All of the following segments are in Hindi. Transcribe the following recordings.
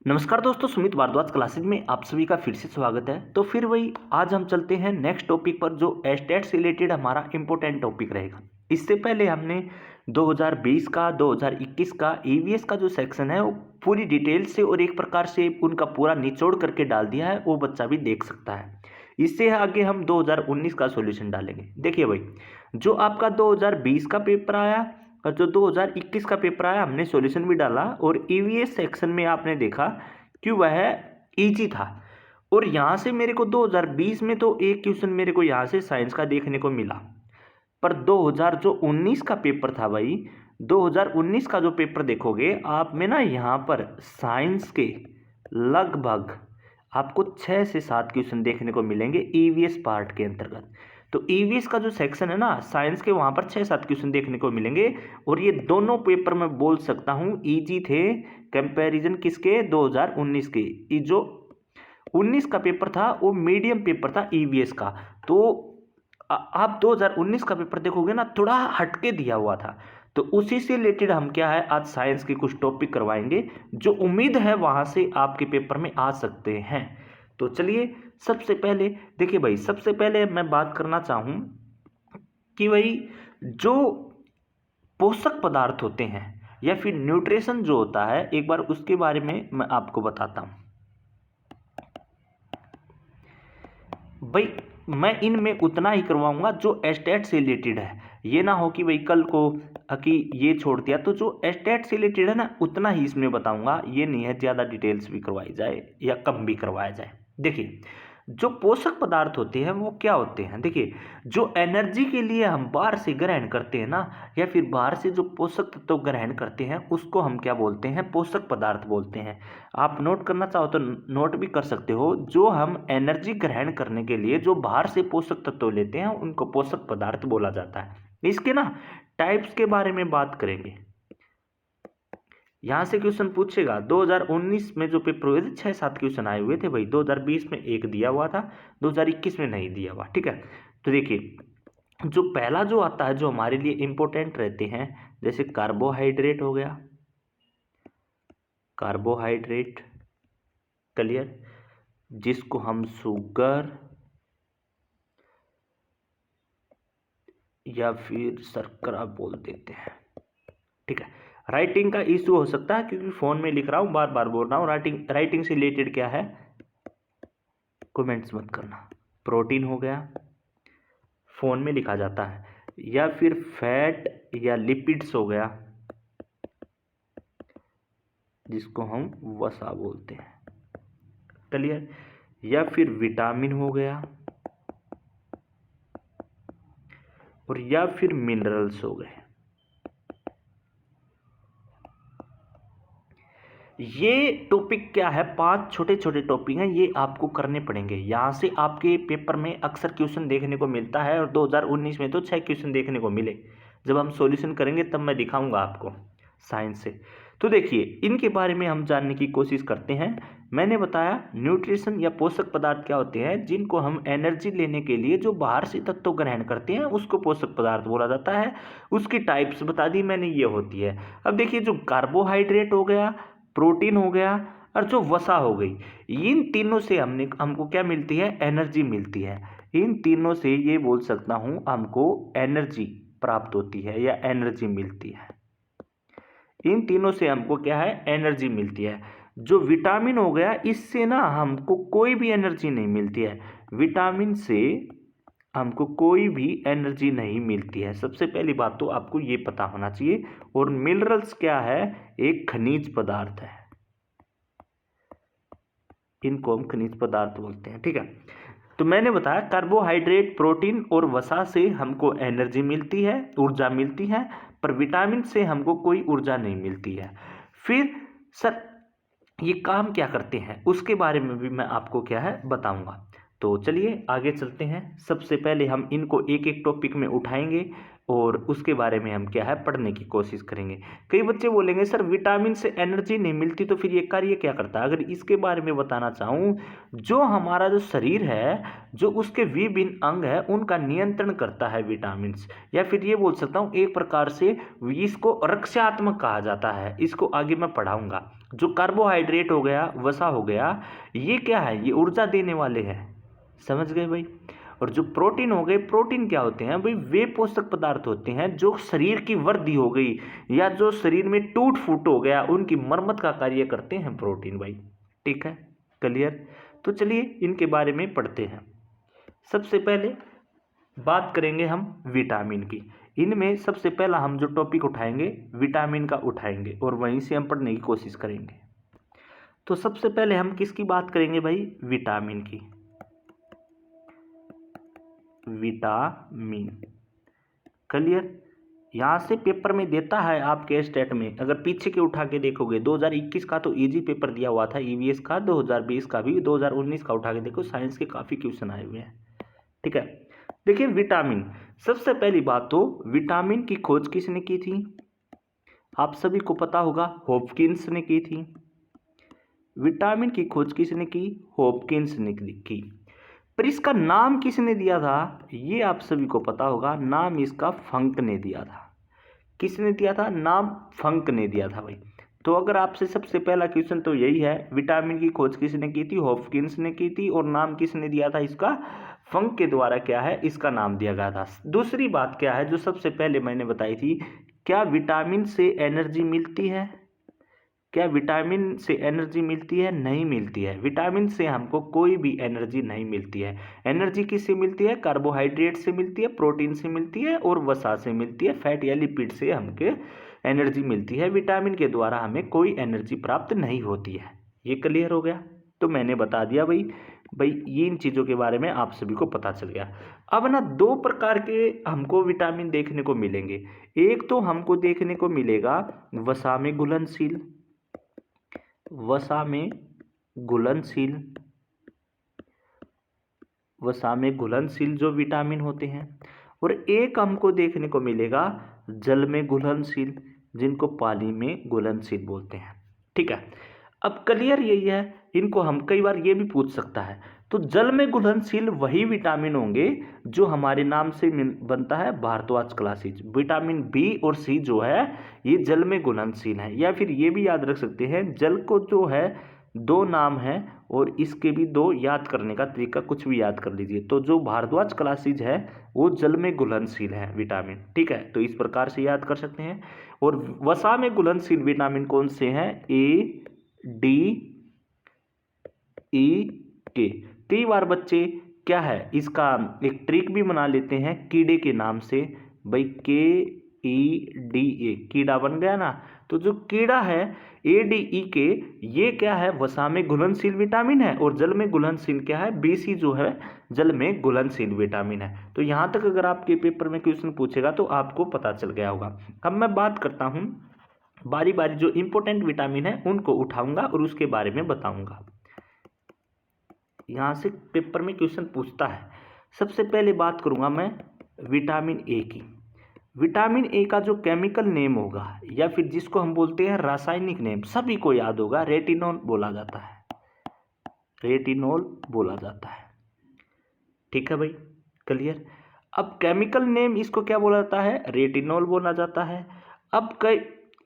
नमस्कार दोस्तों, सुमित भारद्वाज क्लासेज में आप सभी का फिर से स्वागत है। तो फिर वही आज हम चलते हैं नेक्स्ट टॉपिक पर, जो एस्टेट से रिलेटेड हमारा इम्पोर्टेंट टॉपिक रहेगा। इससे पहले हमने 2020 का 2021 का ईवीएस का जो सेक्शन है वो पूरी डिटेल से और एक प्रकार से उनका पूरा निचोड़ करके डाल दिया है, वो बच्चा भी देख सकता है। इससे आगे हम 2019 का सॉल्यूशन डालेंगे। देखिए भाई, जो आपका 2020 का पेपर आया और जो 2021 का पेपर आया, हमने सॉल्यूशन भी डाला और ईवीएस सेक्शन में आपने देखा कि वह इजी था। और यहाँ से मेरे को 2020 में तो एक क्वेश्चन मेरे को यहाँ से साइंस का देखने को मिला, पर 2019 का पेपर था भाई, 2019 का जो पेपर देखोगे आप में ना, यहाँ पर साइंस के लगभग आपको 6 से 7 क्वेश्चन देखने को मिलेंगे ईवीएस पार्ट के अंतर्गत। तो ईवीएस का जो सेक्शन है ना साइंस के, वहाँ पर 6-7 क्वेश्चन देखने को मिलेंगे। और ये दोनों पेपर मैं बोल सकता हूँ इजी थे, कंपैरिजन किसके, 2019 के। ये जो 19 का पेपर था वो मीडियम पेपर था ईवीएस का। तो आप 2019 का पेपर देखोगे ना, थोड़ा हटके दिया हुआ था। तो उसी से रिलेटेड हम क्या है, आज साइंस के कुछ टॉपिक करवाएंगे जो उम्मीद है वहां से आपके पेपर में आ सकते हैं। तो चलिए, सबसे पहले देखिए भाई, सबसे पहले मैं बात करना चाहूं कि भाई जो पोषक पदार्थ होते हैं या फिर न्यूट्रिशन जो होता है, एक बार उसके बारे में मैं आपको बताता हूं। भाई मैं इनमें उतना ही करवाऊंगा जो एस्टेट से रिलेटेड है। ये ना हो कि भाई कल को कि ये छोड़ दिया। तो जो एस्टेट से रिलेटेड है ना, उतना ही इसमें बताऊंगा। ये नहीं है ज़्यादा डिटेल्स भी करवाई जाए या कम भी करवाया जाए। देखिए, जो पोषक पदार्थ होते हैं वो क्या होते हैं। देखिए, जो एनर्जी के लिए हम बाहर से ग्रहण करते हैं ना, या फिर बाहर से जो पोषक तत्व ग्रहण करते हैं, उसको हम क्या बोलते हैं, पोषक पदार्थ बोलते हैं। आप नोट करना चाहो तो नोट भी कर सकते हो। जो हम एनर्जी ग्रहण करने के लिए जो बाहर से पोषक तत्व लेते हैं, उनको पोषक पदार्थ बोला जाता है। इसके ना टाइप्स के बारे में बात करेंगे। यहां से क्वेश्चन पूछेगा, 2019 में जो पेपर हुए थे 6-7 क्वेश्चन आए हुए थे भाई, 2020 में एक दिया हुआ था, 2021 में नहीं दिया हुआ। ठीक है, तो देखिए, जो पहला जो आता है जो हमारे लिए इंपॉर्टेंट रहते हैं, जैसे कार्बोहाइड्रेट हो गया, कार्बोहाइड्रेट, क्लियर, जिसको हम शुगर या फिर शर्करा बोल देते हैं। ठीक है, राइटिंग का इशू हो सकता है क्योंकि फोन में लिख रहा हूं, बार बार बोल रहा हूं। राइटिंग से रिलेटेड क्या है, कमेंट्स मत करना। प्रोटीन हो गया, फोन में लिखा जाता है, या फिर फैट या लिपिड्स हो गया, जिसको हम वसा बोलते हैं। क्लियर, या फिर विटामिन हो गया, और या फिर मिनरल्स हो गए। ये टॉपिक क्या है, 5 छोटे छोटे टॉपिक हैं, ये आपको करने पड़ेंगे। यहाँ से आपके पेपर में अक्सर क्वेश्चन देखने को मिलता है, और 2019 में तो 6 क्वेश्चन देखने को मिले। जब हम सॉल्यूशन करेंगे तब मैं दिखाऊंगा आपको साइंस से। तो देखिए, इनके बारे में हम जानने की कोशिश करते हैं। मैंने बताया न्यूट्रिशन या पोषक पदार्थ क्या होते हैं, जिनको हम एनर्जी लेने के लिए जो बाहर से तत्व ग्रहण करते हैं, उसको पोषक पदार्थ बोला जाता है। उसकी टाइप्स बता दी मैंने, ये होती है। अब देखिए, जो कार्बोहाइड्रेट हो गया, प्रोटीन हो गया, और जो वसा हो गई, इन तीनों से हमको क्या मिलती है, एनर्जी मिलती है। इन तीनों से ये बोल सकता हूं हमको एनर्जी प्राप्त होती है या एनर्जी मिलती है। इन तीनों से हमको क्या है, एनर्जी मिलती है। जो विटामिन हो गया, इससे ना हमको कोई भी एनर्जी नहीं मिलती है। विटामिन से हमको कोई भी एनर्जी नहीं मिलती है। सबसे पहली बात तो आपको ये पता होना चाहिए। और मिनरल्स क्या है, एक खनिज पदार्थ है, इनको हम खनिज पदार्थ बोलते हैं। ठीक है, तो मैंने बताया कार्बोहाइड्रेट, प्रोटीन और वसा से हमको एनर्जी मिलती है, ऊर्जा मिलती है, पर विटामिन से हमको कोई ऊर्जा नहीं मिलती है। फिर सर ये काम क्या करते हैं, उसके बारे में भी मैं आपको क्या है बताऊंगा। तो चलिए आगे चलते हैं। सबसे पहले हम इनको एक एक टॉपिक में उठाएंगे और उसके बारे में हम क्या है पढ़ने की कोशिश करेंगे। कई बच्चे बोलेंगे सर विटामिन से एनर्जी नहीं मिलती, तो फिर ये कार्य क्या करता है। अगर इसके बारे में बताना चाहूँ, जो हमारा जो शरीर है, जो उसके विभिन्न अंग है, उनका नियंत्रण करता है विटामिन। या फिर ये बोल सकता हूँ एक प्रकार से इसको रक्षात्मक कहा जाता है। इसको आगे मैं पढ़ाऊंगा। जो कार्बोहाइड्रेट हो गया, वसा हो गया, ये क्या है, ये ऊर्जा देने वाले हैं, समझ गए भाई। और जो प्रोटीन हो गए, प्रोटीन क्या होते हैं भाई, वे पोषक पदार्थ होते हैं जो शरीर की वृद्धि हो गई या जो शरीर में टूट फूट हो गया उनकी मरम्मत का कार्य करते हैं प्रोटीन भाई। ठीक है, क्लियर। तो चलिए इनके बारे में पढ़ते हैं। सबसे पहले बात करेंगे हम विटामिन की। इनमें सबसे पहला हम जो टॉपिक उठाएंगे विटामिन का उठाएंगे और वहीं से हम पढ़ने की कोशिश करेंगे। तो सबसे पहले हम किसकी बात करेंगे भाई, विटामिन की। Vitamin, clear. यहाँ से पेपर में देता है आपके स्टेट में, अगर पीछे के उठा के देखोगे 2021 का तो इजी पेपर दिया हुआ था ईवीएस का, 2020 का भी, 2019 का उठा के देखो, साइंस के काफ़ी क्वेश्चन आए हुए हैं। ठीक है, देखिए विटामिन, सबसे पहली बात तो विटामिन की खोज किसने की थी, आप सभी को पता होगा, हॉपकिंस ने की थी। विटामिन की खोज किसने की, हॉपकिंस ने की। पर इसका नाम किसने दिया था, ये आप सभी को पता होगा, नाम इसका फंक ने दिया था। किसने दिया था, नाम फंक ने दिया था भाई। तो अगर आपसे सबसे पहला क्वेश्चन तो यही है, विटामिन की खोज किसने की थी, हॉपकिंस ने की थी, और नाम किसने दिया था इसका, फंक के द्वारा क्या है इसका नाम दिया गया था। दूसरी बात क्या है जो सबसे पहले मैंने बताई थी, क्या विटामिन से एनर्जी मिलती है, क्या विटामिन से एनर्जी मिलती है, नहीं मिलती है। विटामिन से हमको कोई भी एनर्जी नहीं मिलती है। एनर्जी किससे मिलती है, कार्बोहाइड्रेट से मिलती है, प्रोटीन से मिलती है और वसा से मिलती है, फैट या लिपिड से हमके एनर्जी मिलती है। विटामिन के द्वारा हमें कोई एनर्जी प्राप्त नहीं होती है। ये क्लियर हो गया। तो मैंने बता दिया भाई ये इन चीज़ों के बारे में आप सभी को पता चल गया। अब ना दो प्रकार के हमको विटामिन देखने को मिलेंगे। एक तो हमको देखने को मिलेगा वसा में घुलनशील, वसा में घुलनशील, वसा में घुलनशील जो विटामिन होते हैं, और एक हमको देखने को मिलेगा जल में घुलनशील, जिनको पानी में घुलनशील बोलते हैं। ठीक है, अब क्लियर यही है। इनको हम कई बार ये भी पूछ सकता है, तो जल में घुलनशील वही विटामिन होंगे जो हमारे नाम से बनता है भारद्वाज क्लासेज। विटामिन बी और सी जो है ये जल में घुलनशील है। या फिर ये भी याद रख सकते हैं, जल को जो है दो नाम है और इसके भी दो याद करने का तरीका, कुछ भी याद कर लीजिए। तो जो भारद्वाज क्लासेज है वो जल में घुलनशील है विटामिन। ठीक है, तो इस प्रकार से याद कर सकते हैं। और वसा में घुलनशील विटामिन कौन से हैं, ए, डी, ई, के। कई बार बच्चे क्या है इसका एक ट्रिक भी बना लेते हैं कीड़े के नाम से, भाई KEDA, कीड़ा बन गया ना। तो जो कीड़ा है ADE, ये क्या है, वसा में घुलनशील विटामिन है, और जल में घुलनशील क्या है, BC जो है जल में घुलनशील विटामिन है। तो यहाँ तक अगर आपके पेपर में क्वेश्चन पूछेगा तो आपको पता चल गया होगा। अब मैं बात करता हूँ बारी बारी, जो इंपॉर्टेंट विटामिन है उनको उठाऊंगा और उसके बारे में बताऊंगा। यहाँ से पेपर में क्वेश्चन पूछता है। सबसे पहले बात करूंगा मैं विटामिन ए की। विटामिन ए का जो केमिकल नेम होगा या फिर जिसको हम बोलते हैं रासायनिक नेम, सभी को याद होगा, रेटिनॉल बोला जाता है, रेटिनॉल बोला जाता है। ठीक है भाई, क्लियर। अब केमिकल नेम इसको क्या बोला जाता है, रेटिनॉल बोला जाता है। अब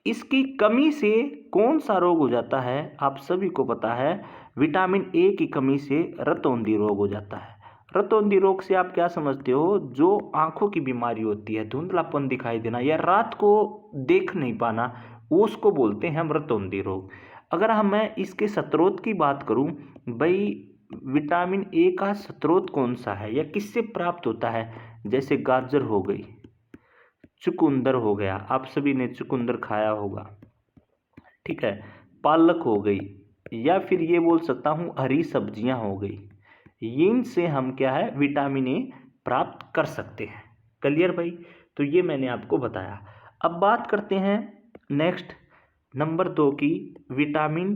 इसकी कमी से कौन सा रोग हो जाता है, आप सभी को पता है, विटामिन ए की कमी से रतौंधी रोग हो जाता है। रतौंधी रोग से आप क्या समझते हो, जो आंखों की बीमारी होती है, धुंधलापन दिखाई देना या रात को देख नहीं पाना, उसको बोलते हैं हम रतौंधी रोग। अगर मैं इसके स्रोत की बात करूं, भाई विटामिन ए का स्रोत कौन सा है या किससे प्राप्त होता है, जैसे गाजर हो गई, चुकंदर हो गया, आप सभी ने चुकंदर खाया होगा। ठीक है, पालक हो गई, या फिर ये बोल सकता हूँ हरी सब्जियां हो गई, इनसे हम क्या है विटामिन ए प्राप्त कर सकते हैं। क्लियर भाई, तो ये मैंने आपको बताया। अब बात करते हैं नेक्स्ट नंबर 2 की, विटामिन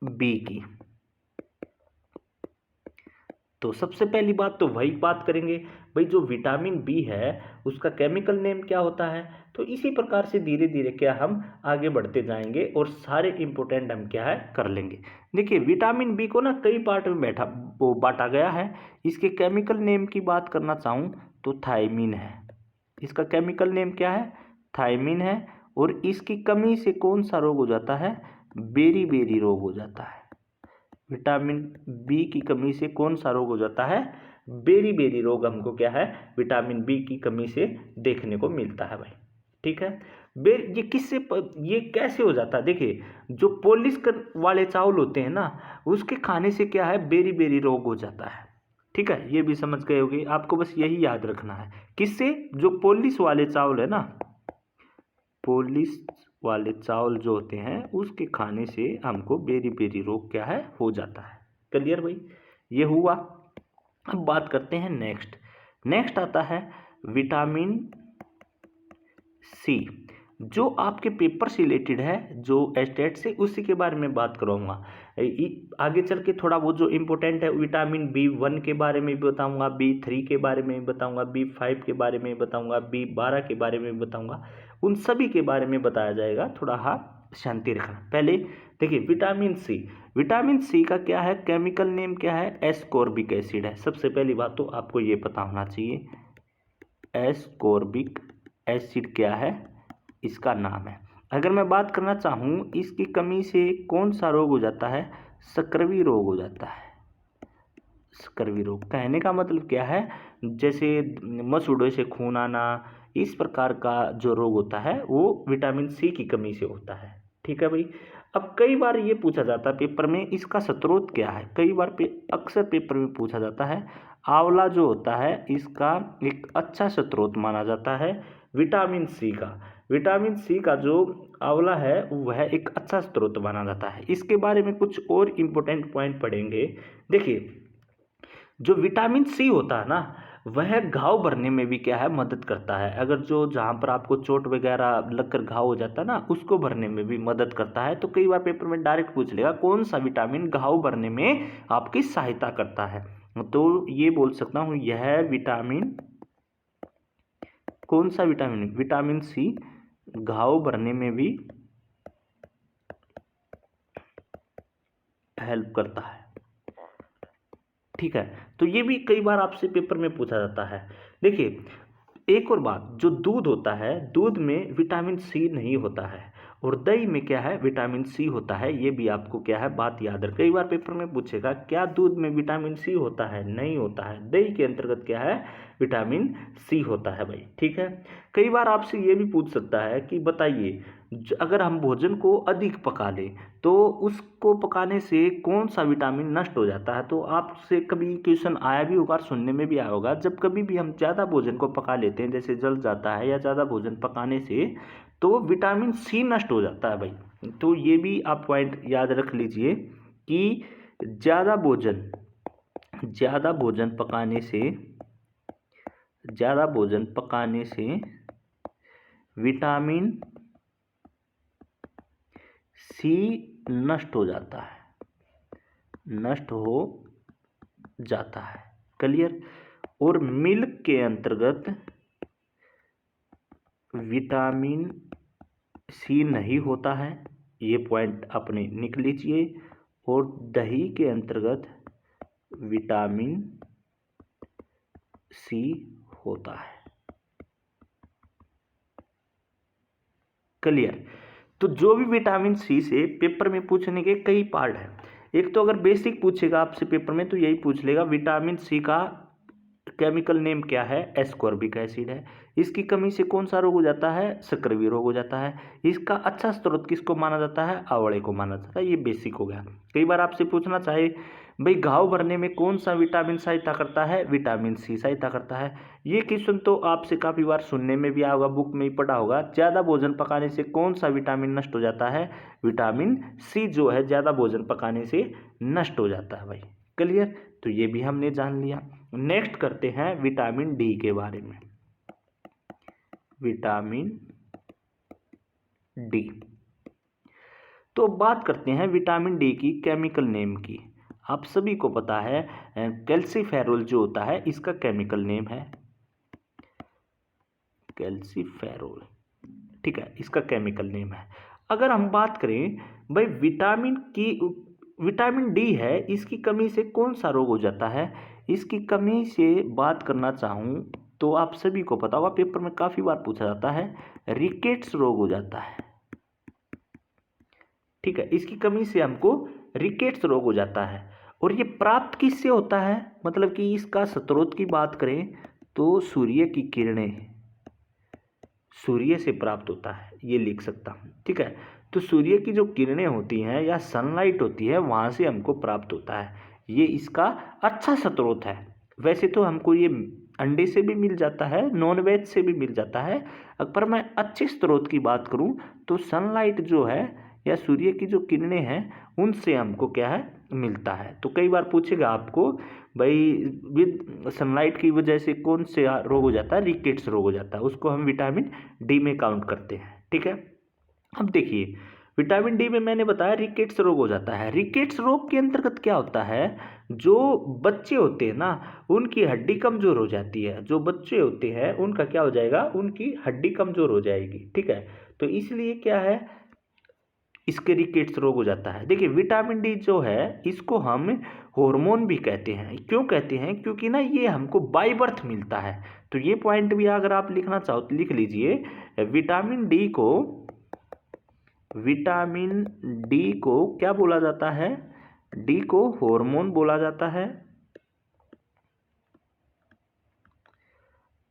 बी की। तो सबसे पहली बात तो वही बात करेंगे, भाई जो विटामिन बी है उसका केमिकल नेम क्या होता है। तो इसी प्रकार से धीरे धीरे क्या हम आगे बढ़ते जाएंगे और सारे इंपॉर्टेंट हम क्या है कर लेंगे। देखिए विटामिन बी को ना कई पार्ट में बांटा गया है। इसके केमिकल नेम की बात करना चाहूँ तो थायमीन है, इसका केमिकल नेम क्या है, थायमीन है। और इसकी कमी से कौन सा रोग हो जाता है, बेरी बेरी रोग हो जाता है। विटामिन बी की कमी से कौन सा रोग हो जाता है? बेरी बेरी रोग हमको क्या है? विटामिन बी की कमी से देखने को मिलता है भाई। ठीक है, ये किससे ये कैसे हो जाता है? देखिए, जो पॉलिश वाले चावल होते हैं ना, उसके खाने से क्या है? बेरी बेरी रोग हो जाता है। ठीक है, ये भी समझ गए होगे। आपको बस यही याद रखना है। किससे? जो पॉलिश वाले चावल है ना, पॉलिश वाले चावल जो होते हैं उसके खाने से हमको बेरी बेरी रोग क्या है? हो जाता है। क्लियर भाई? ये हुआ। अब बात करते हैं नेक्स्ट आता है विटामिन सी, जो आपके पेपर से रिलेटेड है, जो स्टेट से, उसी के बारे में बात करूँगा। आगे चल के थोड़ा वो जो इम्पोर्टेंट है, विटामिन B1 के बारे में भी बताऊँगा, B3 के बारे में बताऊँगा, B5 के बारे में बताऊँगा, B12 के बारे में बताऊँगा। उन सभी के बारे में बताया जाएगा। थोड़ा शांति रखना। पहले देखिए, विटामिन सी का क्या है? केमिकल नेम क्या है? एस्कॉर्बिक एसिड है। सबसे पहली बात तो आपको ये पता होना चाहिए, एस्कॉर्बिक एसिड क्या है? इसका नाम है। अगर मैं बात करना चाहूँ, इसकी कमी से कौन सा रोग हो जाता है? स्कर्वी रोग हो जाता है। स्कर्वी रोग कहने का मतलब क्या है? जैसे मसूड़ों से खून आना, इस प्रकार का जो रोग होता है वो विटामिन सी की कमी से होता है। ठीक है भाई। अब कई बार ये पूछा जाता है पेपर में, इसका स्रोत क्या है? कई बार अक्सर पेपर में पूछा जाता है। आंवला जो होता है इसका एक अच्छा स्रोत माना जाता है विटामिन सी का। विटामिन सी का जो आंवला है वह एक अच्छा स्रोत माना जाता है। इसके बारे में कुछ और इम्पोर्टेंट पॉइंट पढ़ेंगे। देखिए, जो विटामिन सी होता है ना, वह घाव भरने में भी क्या है? मदद करता है। अगर जो जहाँ पर आपको चोट वगैरह लगकर घाव हो जाता है ना, उसको भरने में भी मदद करता है। तो कई बार पेपर में डायरेक्ट पूछ लेगा कौन सा विटामिन घाव भरने में आपकी सहायता करता है। तो ये बोल सकता हूँ, यह विटामिन, कौन सा विटामिन? विटामिन सी घाव भरने में भी हेल्प करता है। ठीक है, तो ये भी कई बार आपसे पेपर में पूछा जाता है। देखिए, एक और बात, जो दूध होता है, दूध में विटामिन सी नहीं होता है, और दही में क्या है? विटामिन सी होता है। ये भी आपको क्या है? बात याद रख। कई बार पेपर में पूछेगा क्या दूध में विटामिन सी होता है? नहीं होता है। दही के अंतर्गत क्या है? विटामिन सी होता है भाई। ठीक है, कई बार आपसे ये भी पूछ सकता है कि बताइए, अगर हम भोजन को अधिक पका लें तो उसको पकाने से कौन सा विटामिन नष्ट हो जाता है? तो आपसे कभी क्वेश्चन आया भी होगा, सुनने में भी आया होगा। जब कभी भी हम ज़्यादा भोजन को पका लेते हैं, जैसे जल जाता है या ज़्यादा भोजन पकाने से, तो विटामिन सी नष्ट हो जाता है भाई। तो ये भी आप पॉइंट याद रख लीजिए कि ज़्यादा भोजन पकाने से विटामिन सी नष्ट हो जाता है। क्लियर? और मिल्क के अंतर्गत विटामिन सी नहीं होता है। ये पॉइंट अपने लिख लीजिए। और दही के अंतर्गत विटामिन सी होता है। क्लियर? तो जो भी विटामिन सी से पेपर में पूछने के कई पार्ट हैं। एक तो अगर बेसिक पूछेगा आपसे पेपर में तो यही पूछ लेगा, विटामिन सी का केमिकल नेम क्या है? एस्कॉर्बिक एसिड है। इसकी कमी से कौन सा रोग हो जाता है? स्कर्वी रोग हो जाता है। इसका अच्छा स्रोत किसको माना जाता है? आंवले को माना जाता है। ये बेसिक हो गया। कई बार आपसे पूछना चाहे भाई, घाव भरने में कौन सा विटामिन सहायता करता है? विटामिन सी सहायता करता है। ये क्वेश्चन तो आपसे काफ़ी बार सुनने में भी आया होगा, बुक में ही पढ़ा होगा। ज़्यादा भोजन पकाने से कौन सा विटामिन नष्ट हो जाता है? विटामिन सी जो है ज़्यादा भोजन पकाने से नष्ट हो जाता है भाई। क्लियर? तो ये भी हमने जान लिया। नेक्स्ट करते हैं विटामिन डी के बारे में। विटामिन डी, तो बात करते हैं विटामिन डी की केमिकल नेम की। आप सभी को पता है कैल्सीफेरोल जो होता है इसका केमिकल नेम है कैल्सीफेरोल। ठीक है, इसका केमिकल नेम है। अगर हम बात करें भाई विटामिन डी है, इसकी कमी से कौन सा रोग हो जाता है? इसकी कमी से बात करना चाहूँ तो आप सभी को पता होगा, पेपर में काफ़ी बार पूछा जाता है, रिकेट्स रोग हो जाता है। ठीक है, इसकी कमी से हमको रिकेट्स रोग हो जाता है। और ये प्राप्त किससे होता है, मतलब कि इसका स्रोत की बात करें तो सूर्य की किरणें, सूर्य से प्राप्त होता है, ये लिख सकता हूँ। ठीक है, तो सूर्य की जो किरणें होती हैं या सनलाइट होती है वहाँ से हमको प्राप्त होता है, ये इसका अच्छा स्रोत है। वैसे तो हमको ये अंडे से भी मिल जाता है, नॉन वेज से भी मिल जाता है, पर मैं अच्छे स्रोत की बात करूँ तो सनलाइट जो है या सूर्य की जो किरणें हैं उनसे हमको क्या है मिलता है। तो कई बार पूछेगा आपको भाई विद सनलाइट की वजह से कौन से रोग हो जाता है, रिकेट्स रोग हो जाता है, उसको हम विटामिन डी में काउंट करते हैं। ठीक है, अब देखिए विटामिन डी में मैंने बताया रिकेट्स रोग हो जाता है। रिकेट्स रोग के अंतर्गत क्या होता है, जो बच्चे होते हैं ना उनकी हड्डी कमजोर हो जाती है, जो बच्चे होते हैं उनका क्या हो जाएगा, उनकी हड्डी कमजोर हो जाएगी। ठीक है, तो इसलिए क्या है इसके रिकेट्स रोग हो जाता है। देखिए विटामिन डी जो है इसको हम हार्मोन भी कहते हैं। क्यों कहते हैं, क्योंकि ना ये हमको बाय बर्थ मिलता है। तो ये पॉइंट भी अगर आप लिखना चाहो तो लिख लीजिए, विटामिन डी को क्या बोला जाता है, डी को हार्मोन बोला जाता है,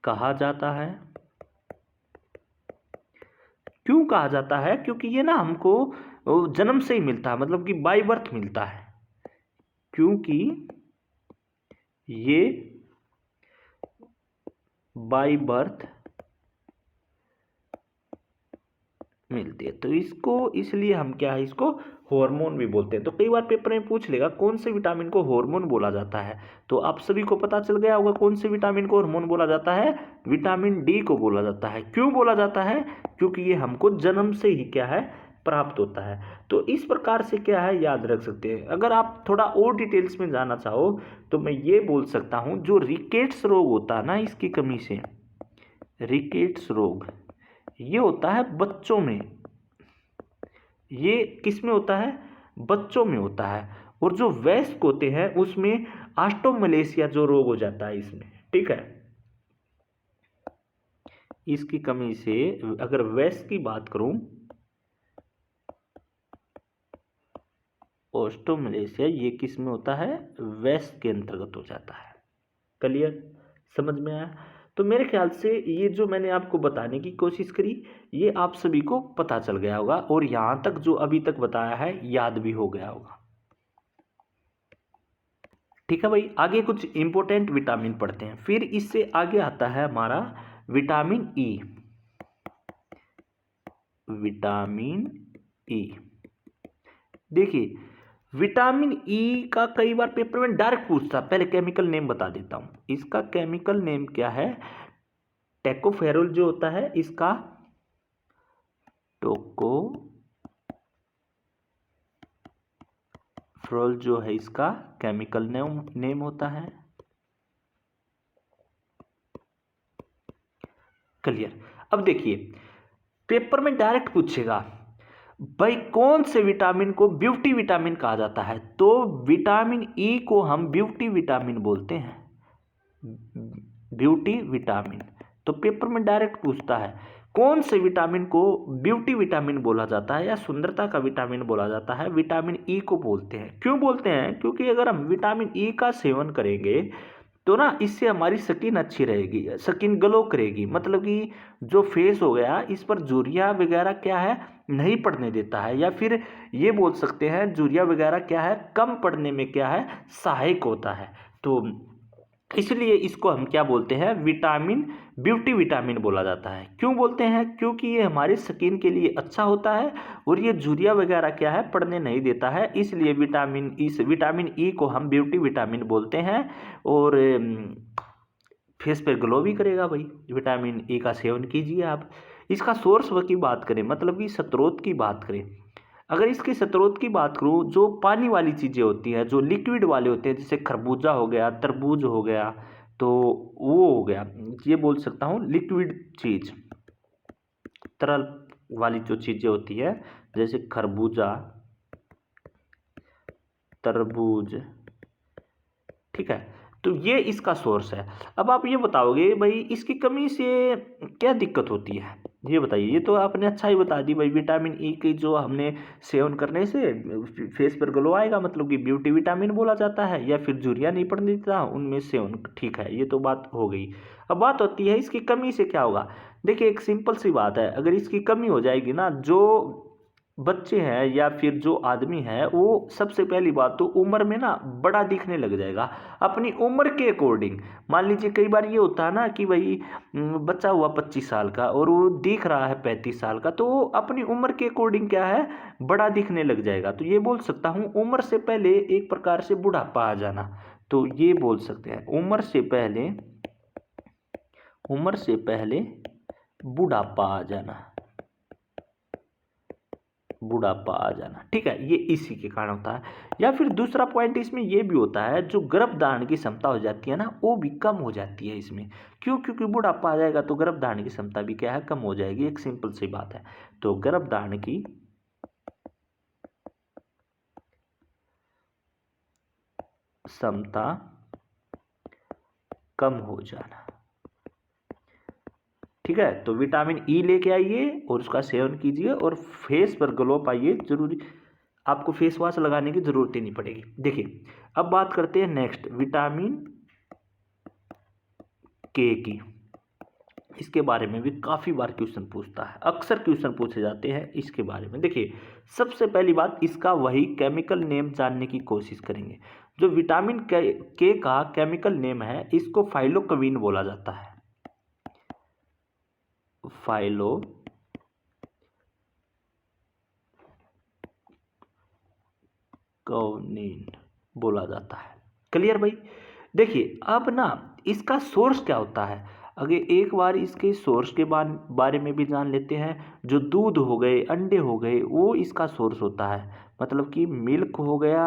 कहा जाता है। क्यों कहा जाता है, क्योंकि ये ना हमको जन्म से ही मिलता है, मतलब कि बाय बर्थ मिलता है, क्योंकि ये बाय बर्थ मिलती है। तो इसको इसलिए हम क्या है इसको हार्मोन भी बोलते हैं। तो कई बार पेपर में पूछ लेगा कौन से विटामिन को हार्मोन बोला जाता है, तो आप सभी को पता चल गया होगा कौन से विटामिन को हार्मोन बोला जाता है, विटामिन डी को बोला जाता है। क्यों बोला जाता है, क्योंकि ये हमको जन्म से ही क्या है प्राप्त होता है। तो इस प्रकार से क्या है याद रख सकते हैं। अगर आप थोड़ा और डिटेल्स में जाना चाहो तो मैं ये बोल सकता हूँ, जो रिकेट्स रोग होता है ना इसकी कमी से, रिकेट्स रोग ये होता है बच्चों में, ये किस में होता है, बच्चों में होता है। और जो वयस्क होते हैं उसमें ऑस्टोमलेशिया जो रोग हो जाता है इसमें। ठीक है, इसकी कमी से अगर वयस्क की बात करूं, ऑस्टोमलेशिया ये किस में होता है, वयस्क के अंतर्गत हो जाता है। क्लियर, समझ में आया। तो मेरे ख्याल से ये जो मैंने आपको बताने की कोशिश करी ये आप सभी को पता चल गया होगा, और यहां तक जो अभी तक बताया है याद भी हो गया होगा। ठीक है भाई, आगे कुछ इंपॉर्टेंट विटामिन पढ़ते हैं। फिर इससे आगे आता है हमारा विटामिन ई। विटामिन ई, देखिए विटामिन ई का कई बार पेपर में डायरेक्ट पूछता, पहले केमिकल नेम बता देता हूं। इसका केमिकल नेम क्या है, टोकोफेरोल जो होता है इसका टोकोफेरोल जो है इसका केमिकल नेम होता है। क्लियर, अब देखिए पेपर में डायरेक्ट पूछेगा भाई कौन से विटामिन को ब्यूटी विटामिन कहा जाता है, तो विटामिन ई को हम ब्यूटी विटामिन बोलते हैं, ब्यूटी विटामिन। तो पेपर में डायरेक्ट पूछता है कौन से विटामिन को ब्यूटी विटामिन बोला जाता है या सुंदरता का विटामिन बोला जाता है, विटामिन ई को बोलते हैं। क्यों बोलते हैं, क्योंकि अगर हम विटामिन ई का सेवन करेंगे तो ना इससे हमारी स्किन अच्छी रहेगी, स्किन ग्लो करेगी, मतलब कि जो फेस हो गया इस पर झुर्रियाँ वगैरह क्या है नहीं पड़ने देता है, या फिर ये बोल सकते हैं झुर्रियाँ वगैरह क्या है कम पड़ने में क्या है सहायक होता है। तो इसलिए इसको हम क्या बोलते हैं, विटामिन ब्यूटी विटामिन बोला जाता है। क्यों बोलते हैं, क्योंकि ये हमारी स्किन के लिए अच्छा होता है और ये झुर्रियाँ वगैरह क्या है पड़ने नहीं देता है, इसलिए विटामिन ई को हम ब्यूटी विटामिन बोलते हैं। और फेस पे ग्लो भी करेगा भाई, विटामिन ई का सेवन कीजिए आप। इसका सोर्स की बात करें, मतलब कि स्रोत की बात करें, अगर इसके स्रोत की बात करूँ, जो पानी वाली चीज़ें होती हैं, जो लिक्विड वाले होते हैं, जैसे खरबूजा हो गया, तरबूज हो गया, तो वो हो गया, ये बोल सकता हूँ लिक्विड चीज़, तरल वाली जो चीज़ें होती है जैसे खरबूजा, तरबूज। ठीक है, तो ये इसका सोर्स है। अब आप ये बताओगे भाई इसकी कमी से क्या दिक्कत होती है, ये बताइए, ये तो आपने अच्छा ही बता दी भाई। विटामिन ई की जो हमने सेवन करने से फेस पर ग्लो आएगा, मतलब कि ब्यूटी विटामिन बोला जाता है, या फिर झुर्रियाँ नहीं पड़ने देता उनमें सेवन, ठीक है, ये तो बात हो गई। अब बात होती है इसकी कमी से क्या होगा। देखिए एक सिंपल सी बात है, अगर इसकी कमी हो जाएगी ना, जो बच्चे हैं या फिर जो आदमी है वो सबसे पहली बात तो उम्र में ना बड़ा दिखने लग जाएगा अपनी उम्र के अकॉर्डिंग। मान लीजिए कई बार ये होता है ना कि भाई बच्चा हुआ 25 साल का और वो दिख रहा है 35 साल का, तो वो अपनी उम्र के अकॉर्डिंग क्या है, बड़ा दिखने लग जाएगा। तो ये बोल सकता हूँ उम्र से पहले एक प्रकार से बुढ़ापा आ जाना, तो ये बोल सकते हैं उम्र से पहले बुढ़ापा आ जाना, ठीक है, ये इसी के कारण होता है। या फिर दूसरा पॉइंट इसमें ये भी होता है, जो गर्भ धारण की क्षमता हो जाती है ना, वो भी कम हो जाती है इसमें। क्यों? क्योंकि बुढ़ापा आ जाएगा तो गर्भ धारण की क्षमता भी क्या है, कम हो जाएगी। एक सिंपल सी बात है। तो गर्भ धारण की क्षमता कम हो जाना, ठीक है। तो विटामिन ई लेके आइए और उसका सेवन कीजिए और फेस पर ग्लो पाइए। जरूरी आपको फेस वॉश लगाने की जरूरत ही नहीं पड़ेगी। देखिए अब बात करते हैं नेक्स्ट विटामिन के की। इसके बारे में भी काफ़ी बार क्वेश्चन पूछता है, अक्सर क्वेश्चन पूछे जाते हैं इसके बारे में। देखिए सबसे पहली बात, इसका वही केमिकल नेम जानने की कोशिश करेंगे। जो विटामिन के का केमिकल नेम है, इसको फाइलोक्विन बोला जाता है, फाइलोक्विन बोला जाता है। क्लियर भाई। देखिए अब ना इसका सोर्स क्या होता है, अगर एक बार इसके सोर्स के बारे में भी जान लेते हैं। जो दूध हो गए, अंडे हो गए, वो इसका सोर्स होता है, मतलब कि मिल्क हो गया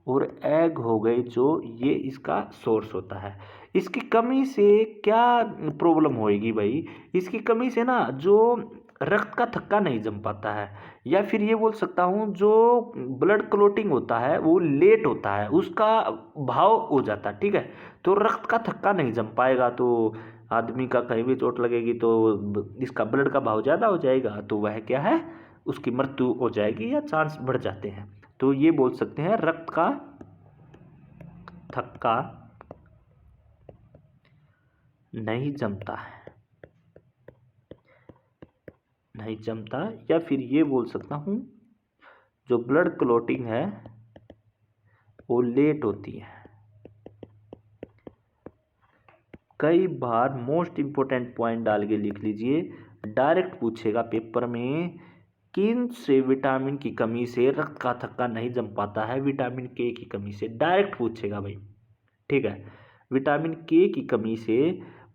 और एग हो गए, जो ये इसका सोर्स होता है। इसकी कमी से क्या प्रॉब्लम होएगी भाई, इसकी कमी से ना जो रक्त का थक्का नहीं जम पाता है, या फिर ये बोल सकता हूँ जो ब्लड क्लोटिंग होता है वो लेट होता है, उसका भाव हो जाता है, ठीक है। तो रक्त का थक्का नहीं जम पाएगा, तो आदमी का कहीं भी चोट लगेगी तो इसका ब्लड का भाव ज़्यादा हो जाएगा, तो वह क्या है, उसकी मृत्यु हो जाएगी या चांस बढ़ जाते हैं। तो ये बोल सकते हैं रक्त का थक्का नहीं जमता है, या फिर ये बोल सकता हूँ जो ब्लड क्लोटिंग है वो लेट होती है। कई बार मोस्ट इंपोर्टेंट पॉइंट डाल के लिख लीजिए, डायरेक्ट पूछेगा पेपर में, किन से विटामिन की कमी से रक्त का थक्का नहीं जम पाता है, विटामिन के की कमी से, डायरेक्ट पूछेगा भाई, ठीक है। विटामिन के की कमी से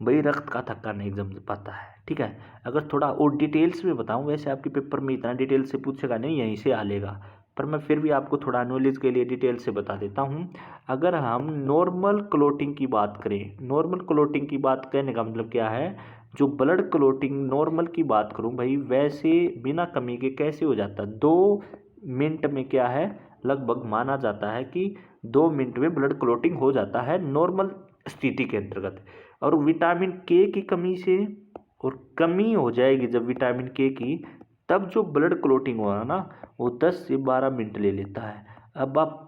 भाई रक्त का थक्का नहीं जम पाता है, ठीक है। अगर थोड़ा और डिटेल्स में बताऊं, वैसे आपके पेपर में इतना डिटेल से पूछेगा नहीं, यहीं से आ लेगा, पर मैं फिर भी आपको थोड़ा नॉलेज के लिए डिटेल से बता देता हूं। अगर हम नॉर्मल क्लोटिंग की बात करें, नॉर्मल क्लोटिंग की बात करने का मतलब क्या है, जो ब्लड क्लोटिंग नॉर्मल की बात करूं भाई, वैसे बिना कमी के कैसे हो जाता है, 2 मिनट में क्या है, लगभग माना जाता है कि 2 मिनट में ब्लड क्लोटिंग हो जाता है नॉर्मल स्थिति के अंतर्गत। और विटामिन के की कमी से, और कमी हो जाएगी जब विटामिन के की, तब जो ब्लड क्लोटिंग हुआ ना वो 10 से 12 मिनट ले लेता है। अब आप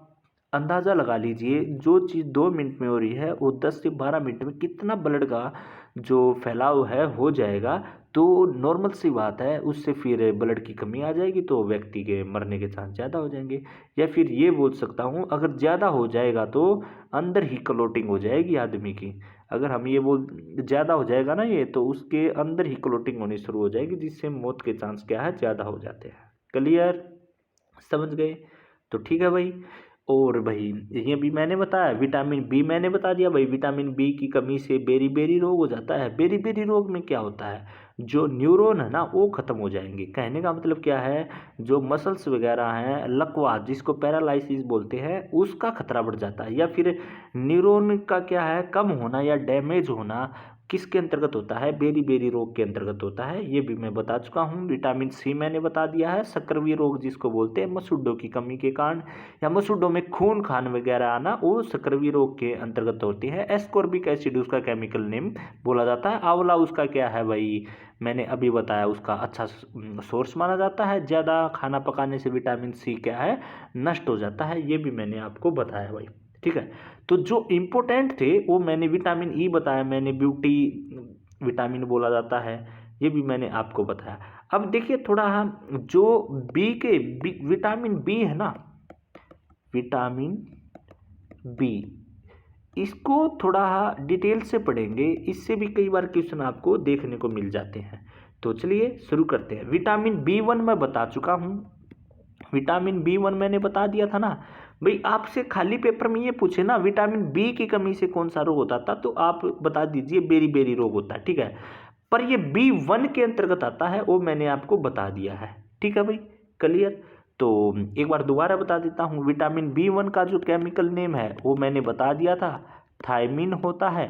अंदाज़ा लगा लीजिए, जो चीज़ 2 मिनट में हो रही है वो 10 से 12 मिनट में कितना ब्लड का जो फैलाव है हो जाएगा। तो नॉर्मल सी बात है, उससे फिर ब्लड की कमी आ जाएगी तो व्यक्ति के मरने के चांस ज़्यादा हो जाएंगे। या फिर ये बोल सकता हूँ, अगर ज़्यादा हो जाएगा तो अंदर ही क्लोटिंग हो जाएगी आदमी की। अगर हम ये बोल ज़्यादा हो जाएगा ना ये, तो उसके अंदर ही क्लोटिंग होनी शुरू हो जाएगी, जिससे मौत के चांस क्या है, ज़्यादा हो जाते हैं। क्लियर, समझ गए? तो ठीक है भाई। और भाई ये भी मैंने बताया, विटामिन बी मैंने बता दिया भाई, विटामिन बी की कमी से बेरी बेरी रोग हो जाता है। बेरी बेरी रोग में क्या होता है, जो न्यूरॉन है ना वो ख़त्म हो जाएंगे। कहने का मतलब क्या है, जो मसल्स वगैरह हैं, लकवा जिसको पैरालाइसिस बोलते हैं, उसका खतरा बढ़ जाता है। या फिर न्यूरॉन का क्या है, कम होना या डैमेज होना, किसके अंतर्गत होता है, बेरी बेरी रोग के अंतर्गत होता है, ये भी मैं बता चुका हूँ। विटामिन सी मैंने बता दिया है, सक्रिय रोग जिसको बोलते हैं मसूड़ों की कमी के कारण या मसूड़ों में खून खान वगैरह आना, वो सक्रिय रोग के अंतर्गत होती है। एस्कॉर्बिक एसिड उसका केमिकल नेम बोला जाता है। आंवला उसका क्या है भाई, मैंने अभी बताया, उसका अच्छा सोर्स माना जाता है। ज़्यादा खाना पकाने से विटामिन सी क्या है, नष्ट हो जाता है, ये भी मैंने आपको बताया भाई, ठीक है। तो जो इम्पोर्टेंट थे वो मैंने विटामिन ई बताया, मैंने ब्यूटी विटामिन बोला जाता है, ये भी मैंने आपको बताया। अब देखिए थोड़ा हम जो विटामिन बी है ना, विटामिन बी, इसको थोड़ा डिटेल से पढ़ेंगे, इससे भी कई बार क्वेश्चन आपको देखने को मिल जाते हैं। तो चलिए शुरू करते हैं। विटामिन बी1 मैं बता चुका हूँ, विटामिन बी1 मैंने बता दिया था ना भाई। आपसे खाली पेपर में ये पूछे ना विटामिन बी की कमी से कौन सा रोग होता था, तो आप बता दीजिए बेरी बेरी रोग होता है, ठीक है। पर ये बी1 के अंतर्गत आता है, वो मैंने आपको बता दिया है, ठीक है भाई, क्लियर। तो एक बार दोबारा बता देता हूँ, विटामिन बी1 का जो केमिकल नेम है वो मैंने बता दिया था, थायमिन होता है,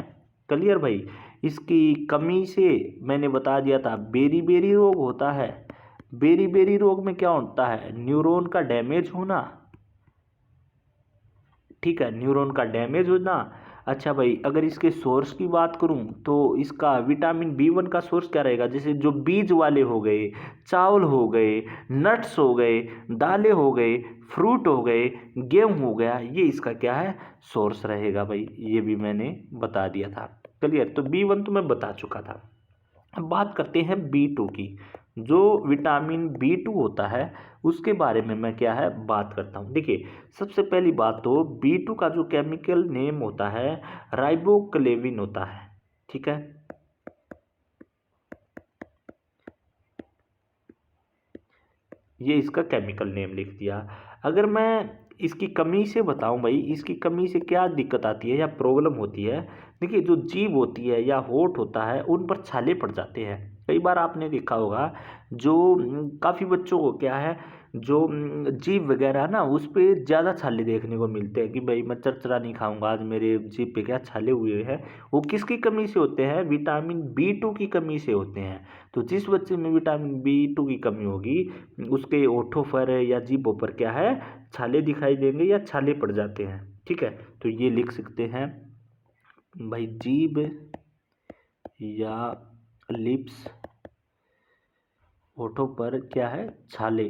क्लियर भाई। इसकी कमी से मैंने बता दिया था बेरी बेरी रोग होता है। बेरी बेरी रोग में क्या होता है, न्यूरॉन का डैमेज होना, ठीक है, न्यूरॉन का डैमेज होना। अच्छा भाई, अगर इसके सोर्स की बात करूं तो इसका विटामिन बी1 का सोर्स क्या रहेगा, जैसे जो बीज वाले हो गए, चावल हो गए, नट्स हो गए, दालें हो गए, फ्रूट हो गए, गेहूं हो गया, ये इसका क्या है, सोर्स रहेगा भाई, ये भी मैंने बता दिया था, क्लियर। तो बी1 तो मैं बता चुका था। अब बात करते हैं बी2 की। जो विटामिन बी2 होता है उसके बारे में मैं क्या है बात करता हूँ। देखिए सबसे पहली बात तो बी2 का जो केमिकल नेम होता है राइबोक्लेविन होता है, ठीक है। ये इसका केमिकल नेम लिख दिया। अगर मैं इसकी कमी से बताऊं भाई, इसकी कमी से क्या दिक्कत आती है या प्रॉब्लम होती है, देखिए जो जीभ होती है या होठ होता है उन पर छाले पड़ जाते हैं। कई बार आपने देखा होगा जो काफ़ी बच्चों को क्या है, जो जीभ वगैरह ना उस पर ज़्यादा छाले देखने को मिलते हैं कि भाई मैं चरचरा नहीं खाऊंगा आज, मेरे जीभ पे क्या छाले हुए हैं, वो किसकी कमी से होते हैं, विटामिन बी2 की कमी से होते हैं। तो जिस बच्चे में विटामिन बी2 की कमी होगी उसके होठों पर या जीभों पर क्या है, छाले दिखाई देंगे या छाले पड़ जाते हैं, ठीक है। तो ये लिख सकते हैं भाई, जीभ या लिप्स, होठों पर क्या है, छाले,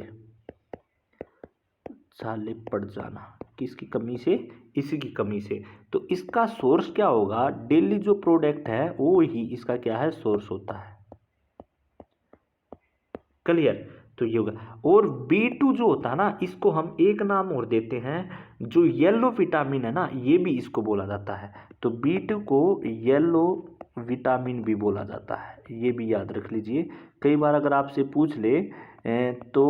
छाले पड़ जाना, किसकी कमी से, इसी की कमी से। तो इसका सोर्स क्या होगा, डेली जो प्रोडक्ट है वो ही इसका क्या है, सोर्स होता है, क्लियर। तो ये होगा। और बी2 जो होता है ना, इसको हम एक नाम और देते हैं, जो येलो विटामिन है ना, ये भी इसको बोला जाता है। तो बी2 को येलो विटामिन भी बोला जाता है, ये भी याद रख लीजिए। कई बार अगर आपसे पूछ ले तो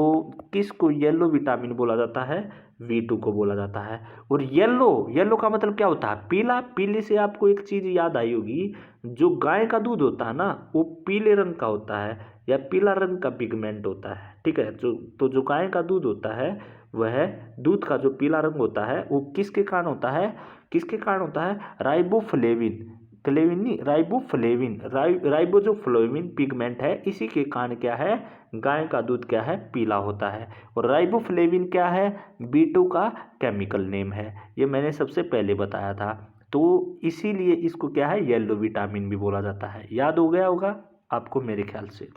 किसको येलो विटामिन बोला जाता है, बी2 को बोला जाता है। और येलो, येलो का मतलब क्या होता है, पीला। पीले से आपको एक चीज़ याद आई होगी, जो गाय का दूध होता है ना वो पीले रंग का होता है या पीला रंग का पिगमेंट होता है, ठीक है। जो गाय का दूध होता है वह दूध का जो पीला रंग होता है वो किसके कारण होता है, किसके कारण होता है, राइबोफ्लेविन, क्लेविन नहीं, राइबोफ्लेविन, राइबो जो फ्लेविन पिगमेंट है इसी के कारण क्या है, गाय का दूध क्या है, पीला होता है। और राइबोफ्लेविन क्या है, बी2 का केमिकल नेम है, ये मैंने सबसे पहले बताया था। तो इसीलिए इसको क्या है, येलो विटामिन भी बोला जाता है। याद हो गया होगा आपको मेरे ख्याल से।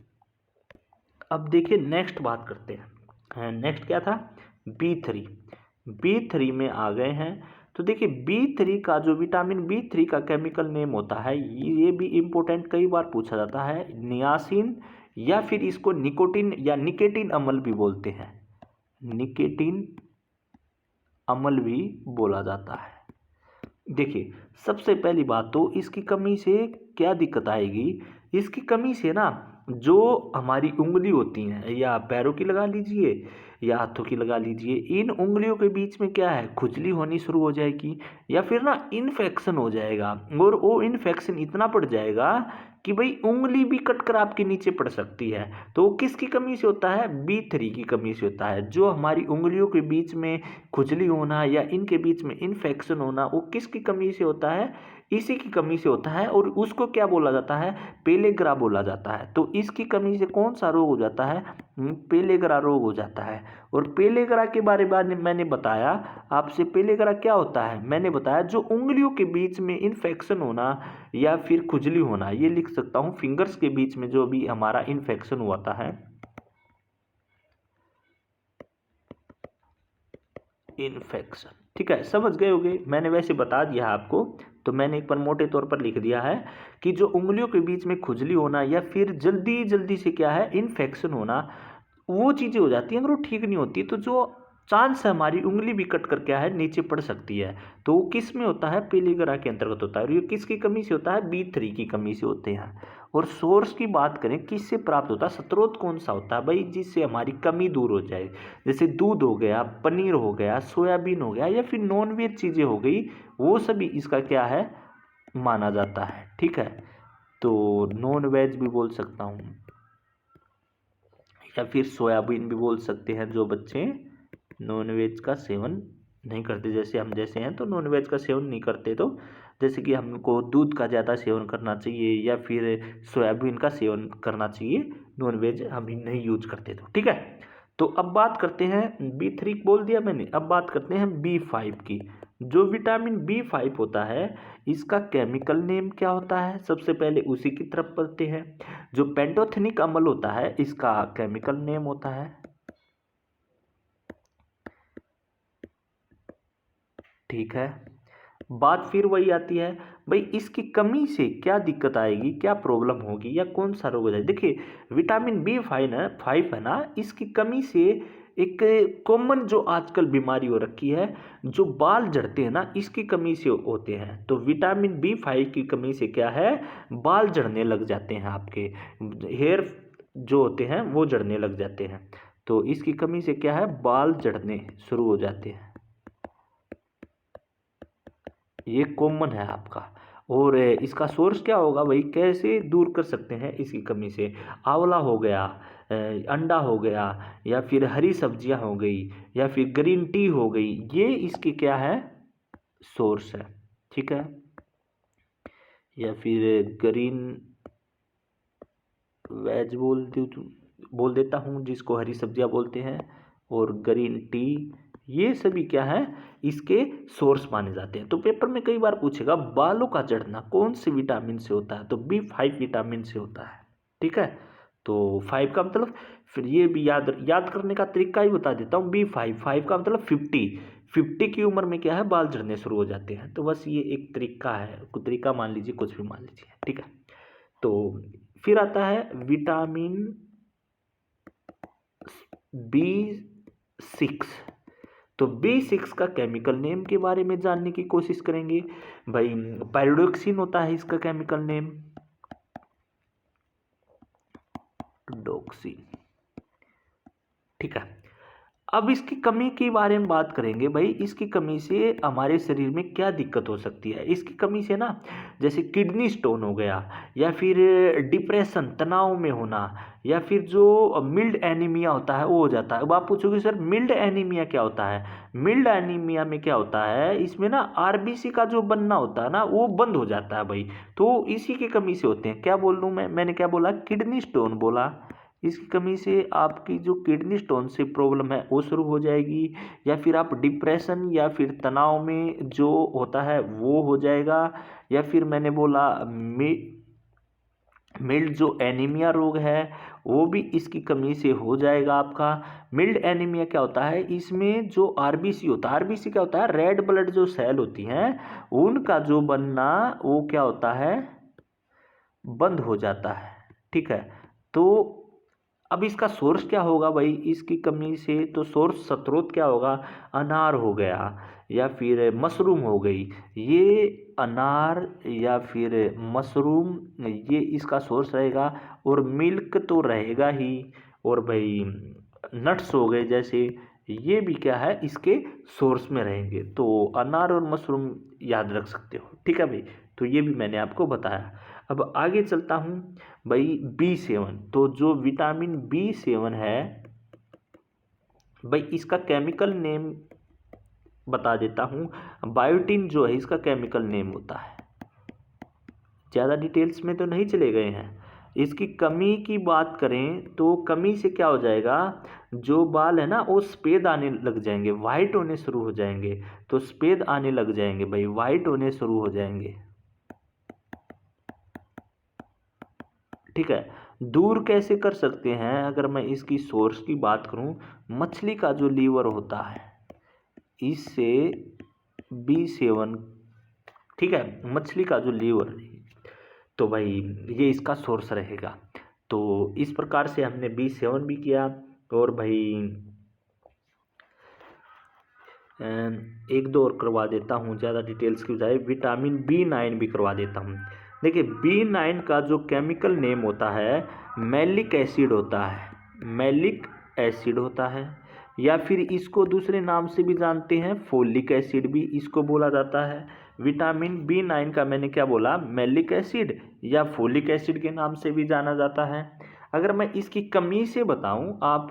अब देखिए नेक्स्ट बात करते हैं, नेक्स्ट क्या था, बी3। बी3 में आ गए हैं। तो देखिए बी3 का जो विटामिन बी3 का केमिकल नेम होता है, ये भी इम्पोर्टेंट, कई बार पूछा जाता है, नियासिन या फिर इसको निकोटिन या निकेटिन अम्ल भी बोलते हैं, निकेटिन अम्ल भी बोला जाता है। देखिए सबसे पहली बात तो इसकी कमी से क्या दिक्कत आएगी, इसकी कमी से ना जो हमारी उंगली होती हैं, या पैरों की लगा लीजिए या हाथों की लगा लीजिए, इन उंगलियों के बीच में क्या है, खुजली होनी शुरू हो जाएगी या फिर ना इन्फेक्शन हो जाएगा। और वो इन्फेक्शन इतना बढ़ जाएगा कि भाई उंगली भी कटकर आपके नीचे पड़ सकती है, तो वो किसकी कमी से होता है? B3 की कमी से होता है। जो हमारी उंगलियों के बीच में खुजली होना या इनके बीच में इन्फेक्शन होना, वो किसकी कमी से होता है? इसी की कमी से होता है, और उसको क्या बोला जाता है? पेलेग्रा बोला जाता है। तो इसकी कमी से कौन सा रोग हो जाता है? पेलेग्रा रोग हो जाता है। और पेलेग्रा के बारे में मैंने बताया आपसे, पेलेग्रा क्या होता है? मैंने बताया जो उंगलियों के बीच में इन्फेक्शन होना या फिर खुजली होना, ये लिख सकता हूँ, फिंगर्स के बीच में जो भी हमारा इन्फेक्शन हुआ है, इन्फेक्शन। ठीक है, समझ गए होगे, मैंने वैसे बता दिया है आपको, तो मैंने एक बार मोटे तौर पर लिख दिया है कि जो उंगलियों के बीच में खुजली होना या फिर जल्दी जल्दी से क्या है, इन्फेक्शन होना, वो चीज़ें हो जाती हैं। अगर वो ठीक नहीं होती तो जो चांस है हमारी उंगली भी कट कर क्या है, नीचे पड़ सकती है। तो वो किस में होता है? पेलिग्रा के अंतर्गत होता है। और ये किसकी कमी से होता है? B3 की कमी से होते हैं। और सोर्स की बात करें, किससे प्राप्त होता है? स्रोत कौन सा होता है भाई? जिससे हमारी कमी दूर हो जाए, जैसे दूध हो गया, पनीर हो गया, सोयाबीन हो गया, या फिर नॉनवेज चीज़ें हो गई, वो सभी इसका क्या है, माना जाता है। ठीक है, तो नॉन वेज भी बोल सकता हूँ, या फिर सोयाबीन भी बोल सकते हैं। जो बच्चे नॉनवेज का सेवन नहीं करते, जैसे हम जैसे हैं, तो नॉनवेज का सेवन नहीं करते, तो जैसे कि हमको दूध का ज़्यादा सेवन करना चाहिए या फिर सोयाबीन का सेवन करना चाहिए, नॉनवेज हम नहीं यूज करते। तो ठीक है, तो अब बात करते हैं, B3 बोल दिया मैंने, अब बात करते हैं B5 की। जो विटामिन B5 होता है, इसका केमिकल नेम क्या होता है? सबसे पहले उसी की तरफ पढ़ते हैं। जो पेंटोथेनिक अम्ल होता है, इसका केमिकल नेम होता है, ठीक है। बात फिर वही आती है, भाई इसकी कमी से क्या दिक्कत आएगी, क्या प्रॉब्लम होगी, या कौन सा रोग हो जाए? देखिए, विटामिन B5 है ना, इसकी कमी से एक कॉमन जो आजकल बीमारी हो रखी है, जो बाल झड़ते हैं ना, इसकी कमी से होते हैं। तो विटामिन B5 की कमी से क्या है, बाल झड़ने लग जाते हैं, आपके हेयर जो होते हैं वो झड़ने लग जाते हैं। तो इसकी कमी से क्या है, बाल झड़ने शुरू हो जाते हैं, ये कॉमन है आपका। और इसका सोर्स क्या होगा भाई, कैसे दूर कर सकते हैं इसकी कमी से? आंवला हो गया, अंडा हो गया, या फिर हरी सब्जियां हो गई, या फिर ग्रीन टी हो गई, ये इसकी क्या है, सोर्स है। ठीक है, या फिर ग्रीन वेज बोल देता हूँ, जिसको हरी सब्जियां बोलते हैं, और ग्रीन टी, ये सभी क्या है, इसके सोर्स माने जाते हैं। तो पेपर में कई बार पूछेगा बालों का झड़ना कौन से विटामिन से होता है, तो B5 विटामिन से होता है। ठीक है, तो 5 का मतलब, फिर ये भी याद करने का तरीका ही बता देता हूँ। B5 का मतलब 50 की उम्र में क्या है, बाल झड़ने शुरू हो जाते हैं। तो बस ये एक तरीका है, कुछ तरीका मान लीजिए, कुछ भी मान लीजिए। ठीक है, तो फिर आता है विटामिन B6। तो B6 का केमिकल नेम के बारे में जानने की कोशिश करेंगे भाई। पायरोडोक्सिन होता है इसका केमिकल नेम, डोक्सिन। ठीक है, अब इसकी कमी के बारे में बात करेंगे भाई। इसकी कमी से हमारे शरीर में क्या दिक्कत हो सकती है? इसकी कमी से ना, जैसे किडनी स्टोन हो गया, या फिर डिप्रेशन, तनाव में होना, या फिर जो मिल्ड एनीमिया होता है वो हो जाता है। अब आप पूछोगे सर मिल्ड एनीमिया क्या होता है? मिल्ड एनीमिया में क्या होता है, इसमें ना आरबीसी का जो बनना होता है ना, वो बंद हो जाता है भाई। तो इसी की कमी से होते हैं। क्या बोल दूँ मैंने क्या बोला, किडनी स्टोन बोला। इसकी कमी से आपकी जो किडनी स्टोन से प्रॉब्लम है वो शुरू हो जाएगी, या फिर आप डिप्रेशन या फिर तनाव में जो होता है वो हो जाएगा, या फिर मैंने बोला मिल्ड जो एनीमिया रोग है वो भी इसकी कमी से हो जाएगा आपका। मिल्ड एनीमिया क्या होता है, इसमें जो आरबीसी होता है, आरबीसी क्या होता है, रेड ब्लड जो सेल होती हैं उनका जो बनना वो क्या होता है, बंद हो जाता है। ठीक है, तो अब इसका सोर्स क्या होगा भाई, इसकी कमी से? तो सोर्स स्रोत क्या होगा, अनार हो गया, या फिर मशरूम हो गई। ये अनार या फिर मशरूम, ये इसका सोर्स रहेगा। और मिल्क तो रहेगा ही, और भाई नट्स हो गए जैसे, ये भी क्या है, इसके सोर्स में रहेंगे। तो अनार और मशरूम याद रख सकते हो। ठीक है भाई, तो ये भी मैंने आपको बताया। अब आगे चलता हूँ भाई B7। तो जो विटामिन B7 है भाई, इसका केमिकल नेम बता देता हूँ। बायोटिन जो है इसका केमिकल नेम होता है। ज़्यादा डिटेल्स में तो नहीं चले गए हैं। इसकी कमी की बात करें तो कमी से क्या हो जाएगा, जो बाल है ना वो सफ़ेद आने लग जाएंगे, वाइट होने शुरू हो जाएंगे। तो सफ़ेद आने लग जाएंगे भाई, वाइट होने शुरू हो जाएंगे। ठीक है, दूर कैसे कर सकते हैं, अगर मैं इसकी सोर्स की बात करूं, मछली का जो लीवर होता है इससे B7, ठीक है, मछली का जो लीवर, तो भाई ये इसका सोर्स रहेगा। तो इस प्रकार से हमने B7 भी किया। और भाई एक दो और करवा देता हूँ, ज़्यादा डिटेल्स की बजाय विटामिन B9 भी करवा देता हूँ। देखिए B9 का जो केमिकल नेम होता है मैलिक एसिड होता है, मैलिक एसिड होता है, या फिर इसको दूसरे नाम से भी जानते हैं, फोलिक एसिड भी इसको बोला जाता है। विटामिन B9 का मैंने क्या बोला, मैलिक एसिड या फोलिक एसिड के नाम से भी जाना जाता है। अगर मैं इसकी कमी से बताऊं, आप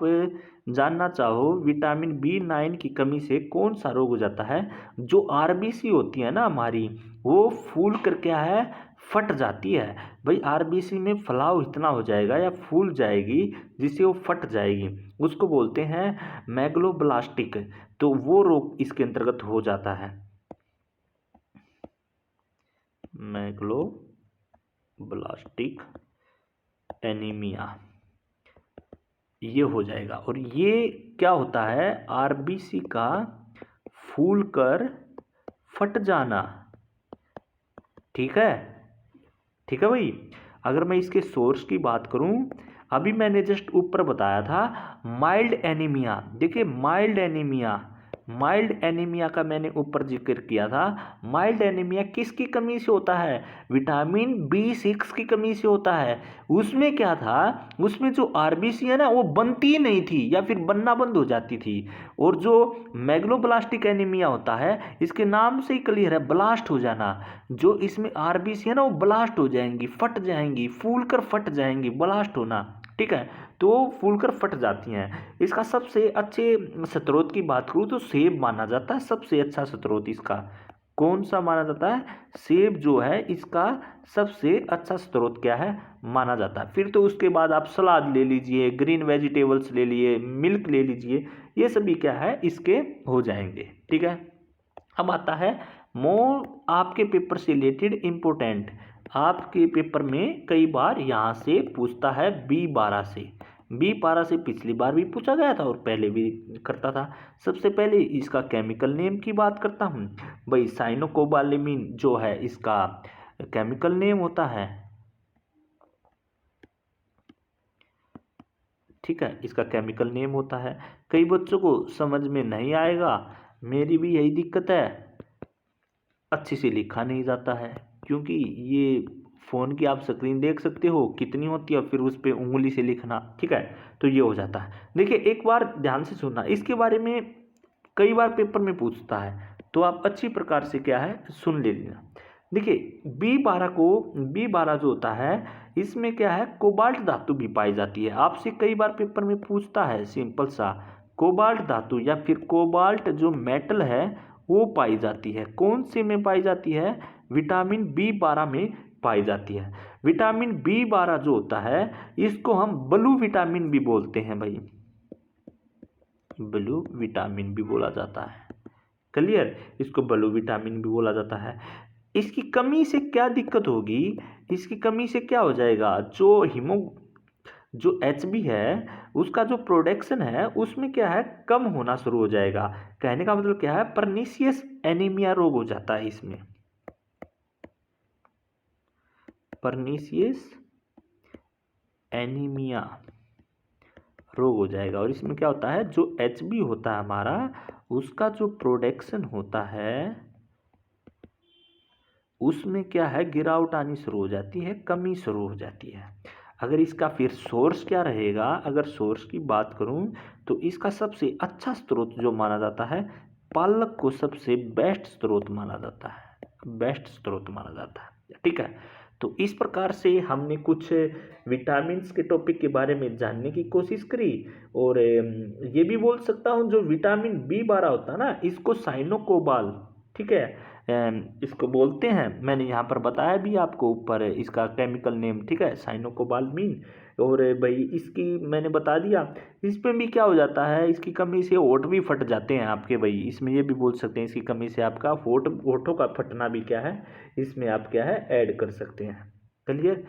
जानना चाहो विटामिन B9 की कमी से कौन सा रोग हो जाता है, जो RBC होती है ना हमारी, वो फूल कर क्या है, फट जाती है भाई। RBC में फलाव इतना हो जाएगा या फूल जाएगी जिससे वो फट जाएगी, उसको बोलते हैं मैग्लोब्लास्टिक। तो वो रोग इसके अंतर्गत हो जाता है, मैग्लोब्लास्टिक एनीमिया, ये हो जाएगा। और ये क्या होता है, RBC का फूल कर फट जाना। ठीक है, ठीक है भाई। अगर मैं इसके सोर्स की बात करूं, अभी मैंने जस्ट ऊपर बताया था माइल्ड एनीमिया। देखिए माइल्ड एनीमिया, माइल्ड एनीमिया का मैंने ऊपर जिक्र किया था। माइल्ड एनीमिया किसकी कमी से होता है, विटामिन B6 की कमी से होता है। उसमें क्या था, उसमें जो RBC है ना वो बनती ही नहीं थी या फिर बनना बंद हो जाती थी। और जो मैग्लोब्लास्टिक एनीमिया होता है, इसके नाम से ही क्लियर है, ब्लास्ट हो जाना। जो इसमें RBC है ना वो ब्लास्ट हो जाएंगी, फट जाएंगी, फूल कर फट जाएंगी, ब्लास्ट होना। ठीक है, तो फूल कर फट जाती हैं। इसका सबसे अच्छे स्रोत की बात करूँ तो सेब माना जाता है सबसे अच्छा स्रोत। इसका कौन सा माना जाता है, सेब जो है इसका सबसे अच्छा स्रोत क्या है माना जाता है। फिर तो उसके बाद आप सलाद ले लीजिए, ग्रीन वेजिटेबल्स ले लिए, मिल्क ले लीजिए, ये सभी क्या है इसके हो जाएंगे। ठीक है, अब आता है मोर आपके पेपर से रिलेटेड इम्पोर्टेंट। आपके पेपर में कई बार यहाँ से पूछता है B12 से। B12 से पिछली बार भी पूछा गया था और पहले भी करता था। सबसे पहले इसका केमिकल नेम की बात करता हूँ भाई। साइनोकोबालेमिन जो है इसका केमिकल नेम होता है। ठीक है, इसका केमिकल नेम होता है। कई बच्चों को समझ में नहीं आएगा, मेरी भी यही दिक्कत है, अच्छे से लिखा नहीं जाता है, क्योंकि ये फ़ोन की आप स्क्रीन देख सकते हो कितनी होती है, फिर उस पर उंगली से लिखना। ठीक है, तो ये हो जाता है। देखिए एक बार ध्यान से सुनना, इसके बारे में कई बार पेपर में पूछता है, तो आप अच्छी प्रकार से क्या है सुन ले लेना। देखिए B12 जो होता है, इसमें क्या है कोबाल्ट धातु भी पाई जाती है। आपसे कई बार पेपर में पूछता है सिंपल सा, कोबाल्ट धातु या फिर कोबाल्ट जो मेटल है वो पाई जाती है। कौन से में पाई जाती है, विटामिन B12 में पाई जाती है। विटामिन B12 जो होता है इसको हम ब्लू विटामिन भी बोलते हैं भाई, ब्लू विटामिन भी बोला जाता है। क्लियर, इसको ब्लू विटामिन भी बोला जाता है। इसकी कमी से क्या दिक्कत होगी, इसकी कमी से क्या हो जाएगा, जो HB है उसका जो प्रोडक्शन है उसमें क्या है कम होना शुरू हो जाएगा। कहने का मतलब क्या है, परनीसियस एनीमिया रोग हो जाता है इसमें, परनीसियस एनीमिया रोग हो जाएगा। और इसमें क्या होता है, जो HB होता है हमारा, उसका जो प्रोडक्शन होता है उसमें क्या है गिरावट आनी शुरू हो जाती है, कमी शुरू हो जाती है। अगर इसका फिर सोर्स क्या रहेगा, अगर सोर्स की बात करूं तो इसका सबसे अच्छा स्रोत जो माना जाता है, पालक को सबसे बेस्ट स्रोत माना जाता है, बेस्ट स्रोत माना जाता है। ठीक है, तो इस प्रकार से हमने कुछ विटामिन्स के टॉपिक के बारे में जानने की कोशिश करी। और ये भी बोल सकता हूँ जो विटामिन B12 होता है ना, इसको साइनोकोबाल, ठीक है, इसको बोलते हैं। मैंने यहाँ पर बताया भी आपको ऊपर इसका केमिकल नेम, ठीक है, साइनोकोबालमीन। और भाई इसकी मैंने बता दिया। इसमें भी क्या हो जाता है, इसकी कमी से होंठ भी फट जाते हैं आपके भाई, इसमें ये भी बोल सकते हैं इसकी कमी से आपका होठों का फटना भी क्या है, इसमें आप क्या है ऐड कर सकते हैं। क्लियर।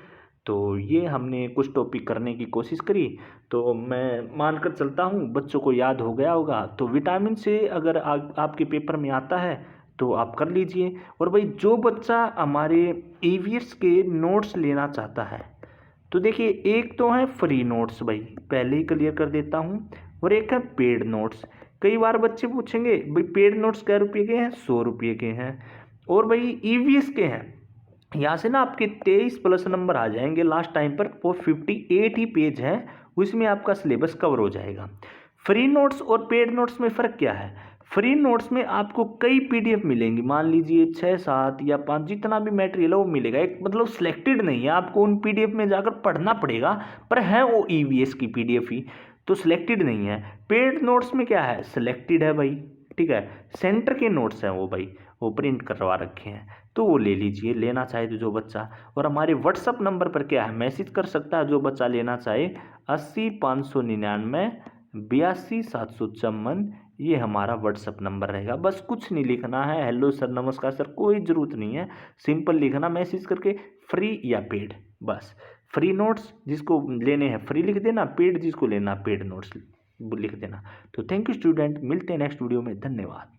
तो ये हमने कुछ टॉपिक करने की कोशिश करी, तो मैं मानकर चलता हूँ बच्चों को याद हो गया होगा। तो विटामिन से अगर आपके पेपर में आता है तो आप कर लीजिए। और भाई जो बच्चा हमारे ईवीएस के नोट्स लेना चाहता है, तो देखिए एक तो है फ्री नोट्स, भाई पहले ही क्लियर कर देता हूँ, और एक है पेड नोट्स। कई बार बच्चे पूछेंगे भाई पेड नोट्स क्या रुपये के हैं, 100 रुपये के हैं। और भाई ईवीएस के हैं, यहाँ से ना आपके 23 प्लस नंबर आ जाएंगे लास्ट टाइम पर, वो 58 ही पेज है, उसमें आपका सिलेबस कवर हो जाएगा। फ्री नोट्स और पेड नोट्स में फ़र्क क्या है, फ्री नोट्स में आपको कई पीडीएफ मिलेंगी, मान लीजिए 6 7 या 5 जितना भी मटेरियल है वो मिलेगा, एक मतलब सिलेक्टेड नहीं है, आपको उन पीडीएफ में जाकर पढ़ना पड़ेगा, पर है वो ईवीएस की पीडीएफ ही, तो सिलेक्टेड नहीं है। पेड नोट्स में क्या है, सिलेक्टेड है भाई, ठीक है, सेंटर के नोट्स हैं वो भाई, वो प्रिंट करवा रखे हैं, तो वो ले लीजिए, लेना चाहे तो जो बच्चा। और हमारे व्हाट्सअप नंबर पर क्या है, मैसेज कर सकता है जो बच्चा लेना चाहे, 80 599 82 754, ये हमारा व्हाट्सअप नंबर रहेगा। बस कुछ नहीं लिखना है, हेलो सर, नमस्कार सर, कोई ज़रूरत नहीं है, सिंपल लिखना मैसेज करके फ्री या पेड, बस। फ्री नोट्स जिसको लेने हैं फ्री लिख देना, पेड जिसको लेना पेड नोट्स लिख देना। तो थैंक यू स्टूडेंट, मिलते हैं नेक्स्ट वीडियो में, धन्यवाद।